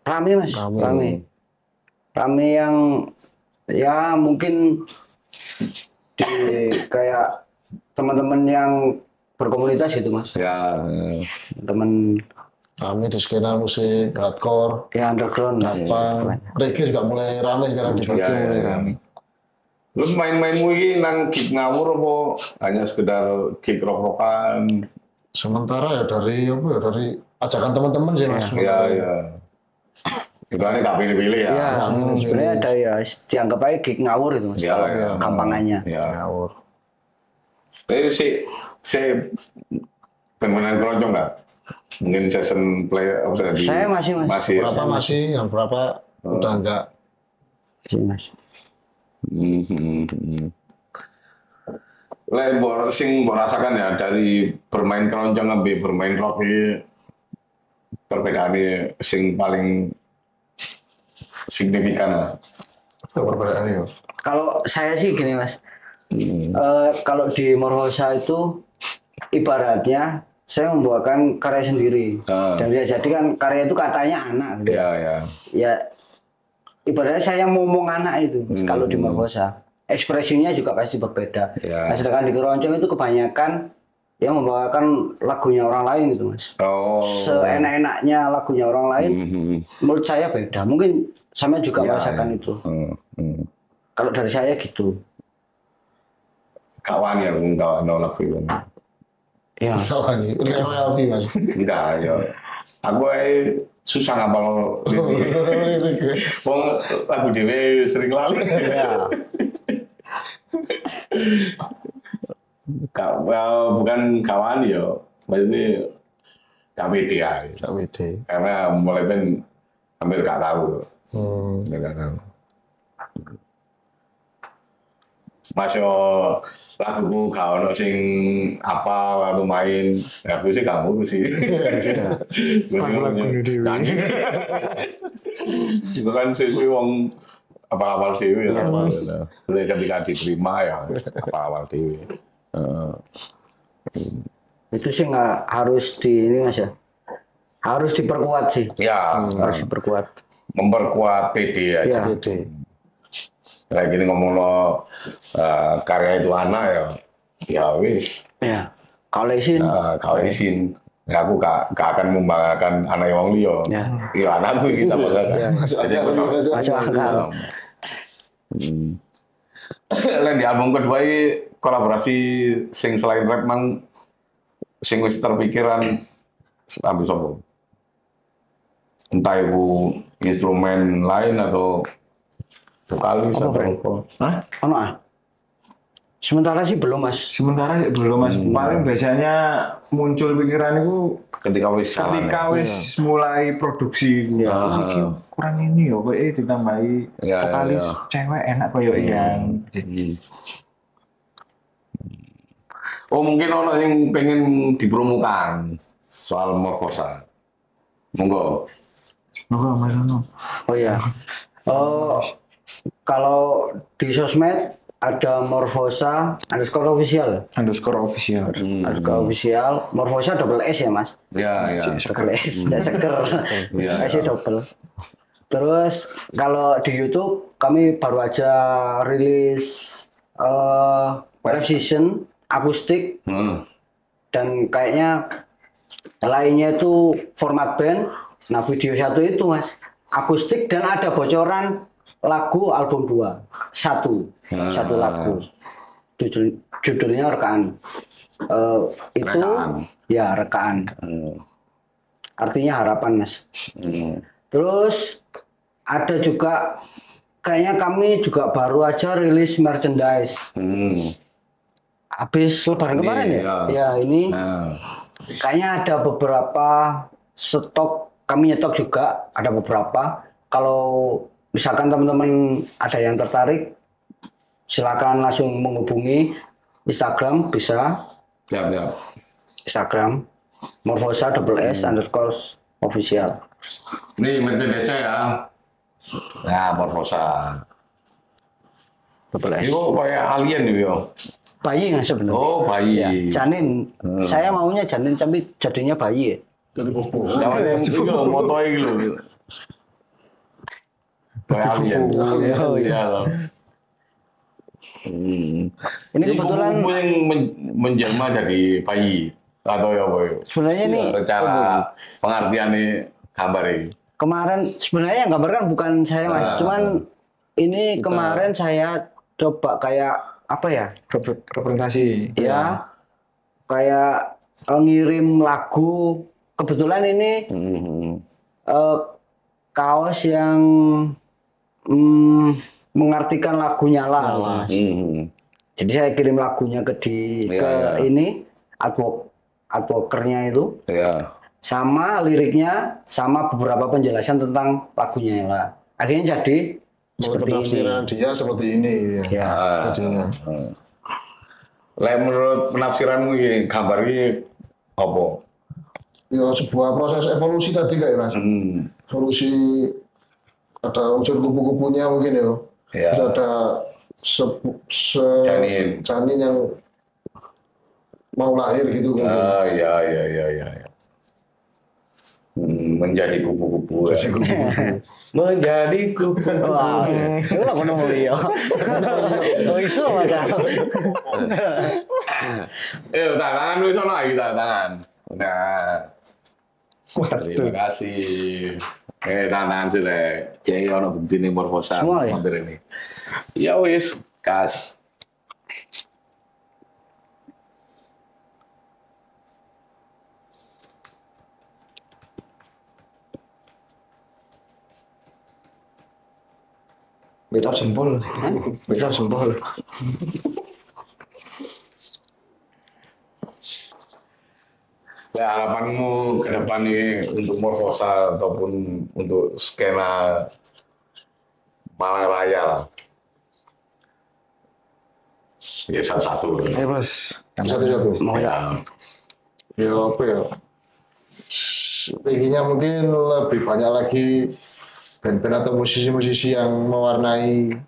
Rame mas, rame yang ya mungkin di kayak teman-teman yang berkomunitas gitu mas, Ya, teman Kami di skena musik, hardcore, ya underground lah. apa, reggae juga mulai rame sekarang di reggae ya, mulai ya. rame. Terus main-mainmu ini nang gig ngawur apa hanya sekedar gig rock-rockan? Sementara ya dari apa ya dari ajakan teman-teman sih mas. Iya, iya. Itu aneh gak pilih-pilih ya. Ya, sebenarnya ada ya dianggap aja gig ngawur itu mas, Iya, iya. gampangannya. Ya. Tapi si permainan keroncong nggak? Mungkin season play apa tadi? Saya masih, Mas. Masih. Berapa masih, yang berapa udah enggak. Sih, mas. Sing mbok rasakan ya dari bermain keroncong sampai bermain rock ini perbedaannya sing paling signifikan lah. Apa perbedaannya ya? Kalau saya sih gini mas, kalau di Morfosa itu ibaratnya saya membuatkan karya sendiri dan ya jadi kan karya itu katanya anak gitu. Ya, ya. Ya ibaratnya saya ngomong anak itu kalau di Morfosa ekspresinya juga pasti berbeda. Ya. Nah, sedangkan di Keroncong itu kebanyakan yang membawakan lagunya orang lain gitu mas. Oh. Seenak-enaknya lagunya orang lain menurut saya beda. Mungkin sama juga Ya, merasakan ya. itu. Kalau dari saya gitu. Kawan ya, kawan no lagu itu. Ya. Kawan ini kan royalti mas. Enggak, ya. Aku susah ngapal wong lagu dhewe sering lali. Ya. Bukan kawan ya, maksudnya KPD ya. KWD. Karena mulai kan hampir gak tahu. Hmm. Hampir gak tahu. Masih laguku gak ono sing apa waktu main, aku sih kamu sih. Lagu-lagu dhewe. Nyanyi. Itu kan sesuai wong apal-apal dewi ya. Boleh ketika diterima ya apal-apal dewi. Itu sih nggak harus di ini mas ya. Harus diperkuat sih. Ya, Harus diperkuat. memperkuat PD aja. Ya. KWD. Kayak gini ngomong lo karya itu anak ya, ya wis. Ya. Kalau izin. Kalau izin. Ya, aku gak akan membanggakan anak wong liya. Ya. Iya, anakku kita banggakan. Masuk akal. Lain di album kedua ini kolaborasi sing selain rap mang sing wis terpikiran ambil sopo. Entah itu instrumen lain atau vokalis Apa, atau Frank? apa. Hah? Ono ah. Sementara sih belum Mas. Sementara belum Mas. Paling biasanya muncul pikiran itu Ketika wis jalan. ketika wis mulai produksi. Ya. Oh, iki kurang ini ya, kok ditambahi Ya, vokalis ya. cewek enak koyo yang Oh mungkin orang yang pengen dipromokan soal Morfosa. Monggo. Monggo Mas Ono. Oh iya. Oh, kalau di sosmed ada Morfosa _official. _official. _official. Morfosa double S ya Mas. Ya, ya. Double S. Seger. Iya, S double. Terus kalau di YouTube kami baru aja rilis live session akustik dan kayaknya lainnya itu format band. Nah video satu itu Mas akustik dan ada bocoran lagu album 2 satu lagu judulnya rekaan. Itu Rekaan. ya rekaan artinya harapan Mas. Terus ada juga kayaknya kami juga baru aja rilis merchandise habis lebaran kemarin ya. Ya ini kayaknya ada beberapa stok, kami nyetok juga ada beberapa. Kalau misalkan teman-teman ada yang tertarik, silakan langsung menghubungi Instagram bisa. Siap, siap. Instagram Morfosa _S _official. Ini merchandise ya. Nah, Morfosa. _S. Itu kayak alien nih, yo. Bayi nggak sebenarnya? Oh, bayi. Ya, janin. Saya maunya janin tapi jadinya bayi ya. Dari bobo. Yang itu loh, moto ini loh. Kayak alien. Iya loh. Ini kebetulan kupu-kupu yang menjelma jadi bayi atau ya boy. sebenarnya ini Secara pengertian nih gambar ini. kemarin sebenarnya yang gambar kan bukan saya Mas, cuman ini kemarin saya coba kayak apa ya? Representasi. Ya kayak ngirim lagu. Kebetulan ini kaos yang mengartikan lagunya lah. Jadi saya kirim lagunya ke ini artworkernya itu, sama liriknya, sama beberapa penjelasan tentang lagunya lah. Akhirnya jadi seperti ini. Penafsiran dia seperti ini. Ya. Jadinya. Menurut penafsiranmu ini gambar ini apa? Ya sebuah proses evolusi tadi kayak Mas. Evolusi ada unsur kupu-kupunya mungkin ya. Ya. Terus ada janin yang mau lahir gitu mungkin. Iya. Menjadi kupu-kupu. Menjadi kupu. Wah, itu lah kono yo. Oh iso ada. Tangan lu sono lagi tangan. Nah. Terima kasih. Tangan sih deh. Cek ono bukti nih Morfosa Semua ya? mampir ini. Ya wis, kas. Beda jempol. Beda jempol. Ya, harapanmu ke depan ini untuk Morfosa ataupun untuk skena Malang Raya lah. Ya satu-satu. Ya Mas. Satu-satu. Mau Ya. Ya apa ya? Pengennya mungkin lebih banyak lagi band-band atau musisi-musisi yang mewarnai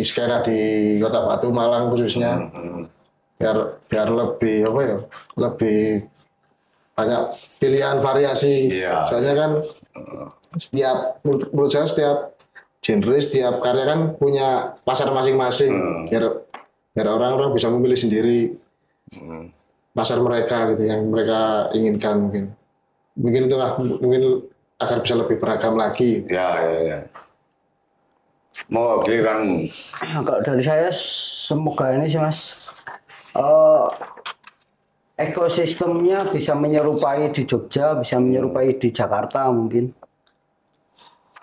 skena di Kota Batu, Malang khususnya. Biar lebih apa ya? Lebih banyak pilihan variasi. Iya. Soalnya kan menurut saya setiap genre, setiap karya kan punya pasar masing-masing. Biar biar orang-orang bisa memilih sendiri pasar mereka gitu yang mereka inginkan mungkin itulah mungkin agar bisa lebih beragam lagi. Ya. Mau giliranmu. Kalau dari saya semoga ini sih Mas ekosistemnya bisa menyerupai di Jogja, bisa menyerupai di Jakarta mungkin.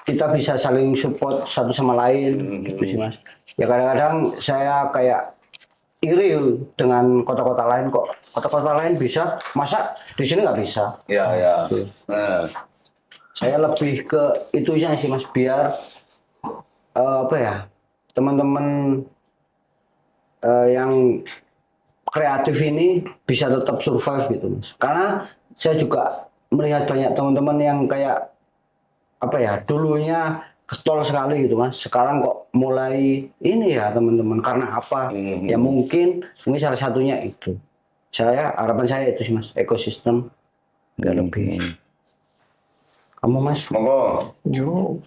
Kita bisa saling support satu sama lain gitu sih Mas. Ya kadang-kadang saya kayak iri dengan kota-kota lain kok. Kota-kota lain bisa, masa di sini nggak bisa? Ya. Gitu. Saya lebih ke itunya sih Mas, biar teman-teman yang kreatif ini bisa tetap survive gitu Mas. Karena saya juga melihat banyak teman-teman yang kayak dulunya getol sekali gitu Mas. Sekarang kok mulai ini ya teman-teman, karena apa? Ya mungkin salah satunya itu. Harapan saya itu sih Mas, ekosistem biar lebih. Kamu Mas? Monggo. Yo,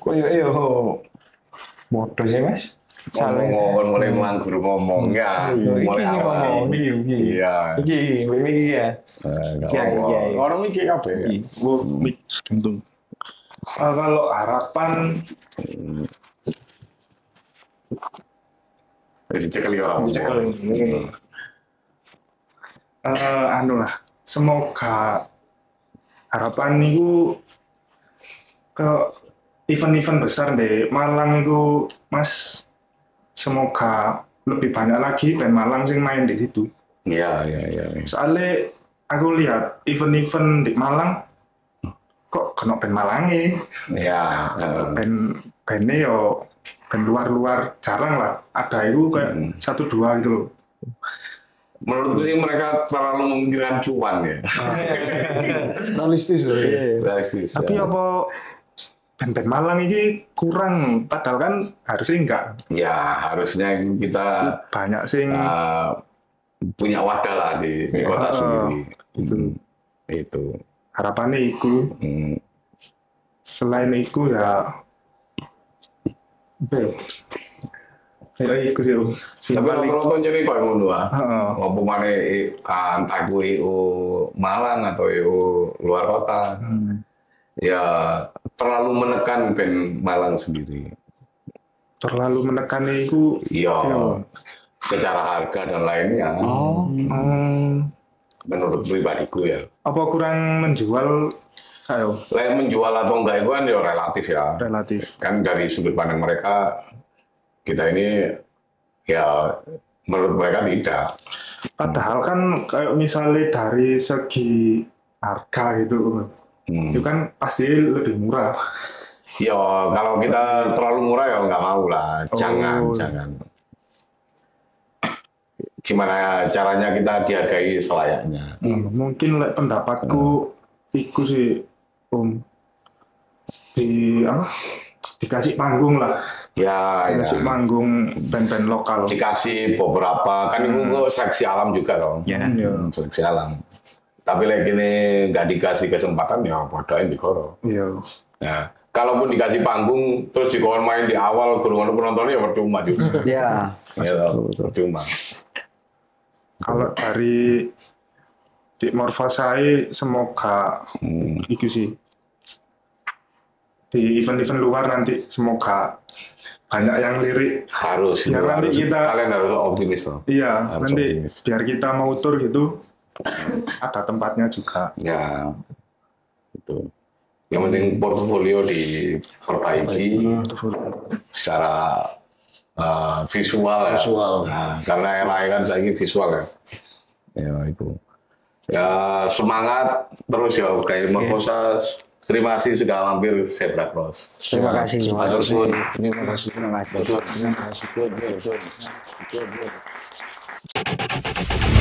bodoh sih Mas. Mulai nganggur ngomong ya. Mulai awal. Iya. Iki ya. Orang mikir apa ya? Tentu. Kalau harapan Dicekali orang. anu lah, semoga harapan itu ke event-event besar di Malang itu Mas, semoga lebih banyak lagi band Malang sing main di situ. Iya. Soalnya aku lihat event-event di Malang kok kena band Malangi. Iya. Bandnya yo band luar-luar jarang lah. Ada itu kayak 1-2 gitu loh. Menurutku sih mereka terlalu memikirkan cuan ya. Realistis loh. Realistis. Tapi apa band-band Malang ini kurang, padahal kan harusnya enggak. Ya harusnya kita Banyak sing punya wadah lah di kota sendiri. Itu. harapannya iku. Selain itu ya ya iku sih. Tapi rata-rata jadi kok ngono ah. Heeh. Apa maneh entah kuwi Malang atau luar kota. Ya terlalu menekan band Malang sendiri. Terlalu menekan itu. Iya. Secara harga dan lainnya. Menurut pribadiku ya. Apa kurang menjual? Ayo, Lain menjual atau enggak itu kan ya relatif ya. relatif. Kan dari sudut pandang mereka, kita ini ya menurut mereka tidak. Padahal kan kayak misalnya dari segi harga gitu, itu kan pasti lebih murah. Ya kalau kita terlalu murah ya nggak mau lah. Jangan. Gimana caranya kita dihargai selayaknya. Mungkin pendapatku iku sih dikasih panggung lah. Ya. Dikasih panggung band-band lokal. Dikasih beberapa, kan itu seleksi alam juga dong. Iya. Seleksi alam. Tapi lagi ini nggak dikasih kesempatan ya bodohin di koro. Iya. Nah, kalaupun dikasih panggung terus dikon main di awal penontonnya ya percuma juga. Ya. Percuma. Kalau dari di Morfosai semoga itu sih di event-event luar nanti semoga banyak yang lirik. Harus. Biar nanti kalian harus optimis loh. Iya, Harus nanti optimis. biar kita mau tur gitu ada tempatnya juga. Ya, itu. Yang penting portofolio diperbaiki secara visual ya. Nah, karena era kan saya ini visual ya. Ya itu. Ya semangat terus ya kayak Morfosa. Terima kasih sudah mampir Zebra Cross. Terima kasih. Matur suwun. Terima kasih. Terima kasih. Matur suwun. Terima kasih.